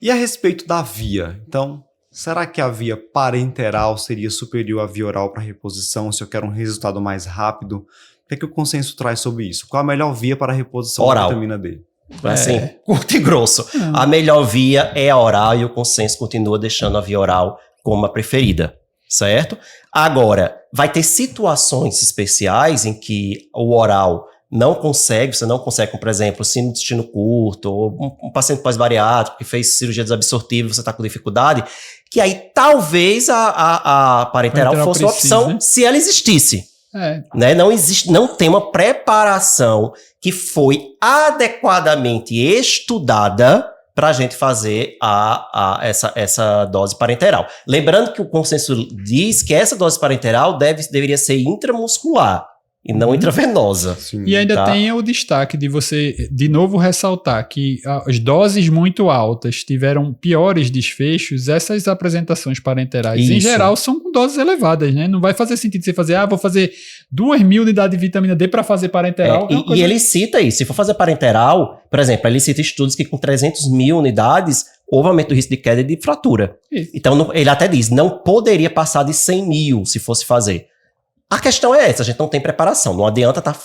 E a respeito da via? Então, será que a via parenteral seria superior à via oral para reposição se eu quero um resultado mais rápido? O que o consenso traz sobre isso? Qual a melhor via para a reposição da vitamina D? Assim, curto e grosso. A melhor via é a oral e o consenso continua deixando a via oral como a preferida, certo? Agora, vai ter situações especiais em que o oral você não consegue, por exemplo, síndrome do intestino curto, ou um paciente pós-bariátrico que fez cirurgia desobstrutiva e você está com dificuldade, que aí talvez a parenteral fosse uma opção, se ela existisse. Né? Não tem uma preparação que foi adequadamente estudada para a gente fazer essa dose parenteral. Lembrando que o consenso diz que essa dose parenteral deveria ser intramuscular e não intravenosa. Sim. E ainda tem o destaque de você, de novo, ressaltar que as doses muito altas tiveram piores desfechos. Essas apresentações parenterais, em geral, são com doses elevadas, né? Não vai fazer sentido você fazer, vou fazer 2.000 unidades de vitamina D para fazer parenteral. E ele cita isso. Se for fazer parenteral, por exemplo, ele cita estudos que com 300.000 unidades houve aumento do risco de queda e de fratura. Isso. Então, ele até diz, não poderia passar de 100.000 se fosse fazer. A questão é essa, a gente não tem preparação. Não adianta estar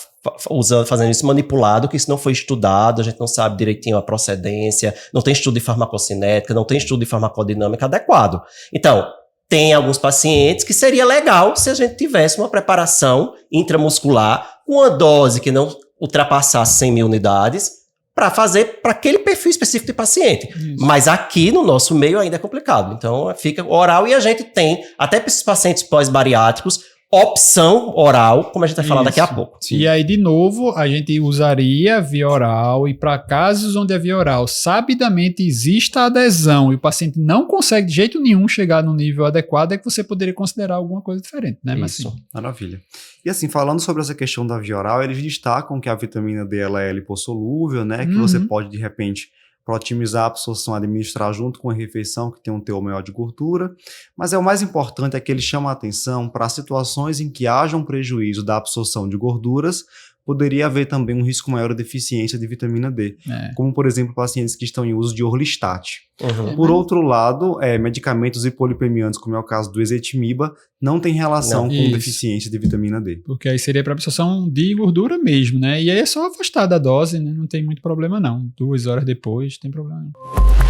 fazendo isso manipulado, que isso não foi estudado, a gente não sabe direitinho a procedência, não tem estudo de farmacocinética, não tem estudo de farmacodinâmica adequado. Então, tem alguns pacientes que seria legal se a gente tivesse uma preparação intramuscular com uma dose que não ultrapassasse 100.000 unidades para fazer para aquele perfil específico de paciente. Isso. Mas aqui no nosso meio ainda é complicado. Então, fica oral e a gente tem, até para esses pacientes pós-bariátricos, opção oral, como a gente vai falar daqui a pouco. Sim. E aí, de novo, a gente usaria a via oral e para casos onde a via oral sabidamente exista adesão e o paciente não consegue de jeito nenhum chegar no nível adequado, é que você poderia considerar alguma coisa diferente, né? Isso, maravilha. E assim, falando sobre essa questão da via oral, eles destacam que a vitamina D ela é lipossolúvel, né? Que você pode, de repente, para otimizar a absorção, administrar junto com a refeição que tem um teor maior de gordura, mas o mais importante é que ele chama a atenção para situações em que haja um prejuízo da absorção de gorduras, poderia haver também um risco maior de deficiência de vitamina D, como por exemplo pacientes que estão em uso de Orlistat. Por outro lado, medicamentos hipolipemiantes, como é o caso do ezetimiba, não tem relação com deficiência de vitamina D. Porque aí seria para absorção de gordura mesmo, né? E aí é só afastar da dose, né? Não tem muito problema não. 2 horas depois, não tem problema não.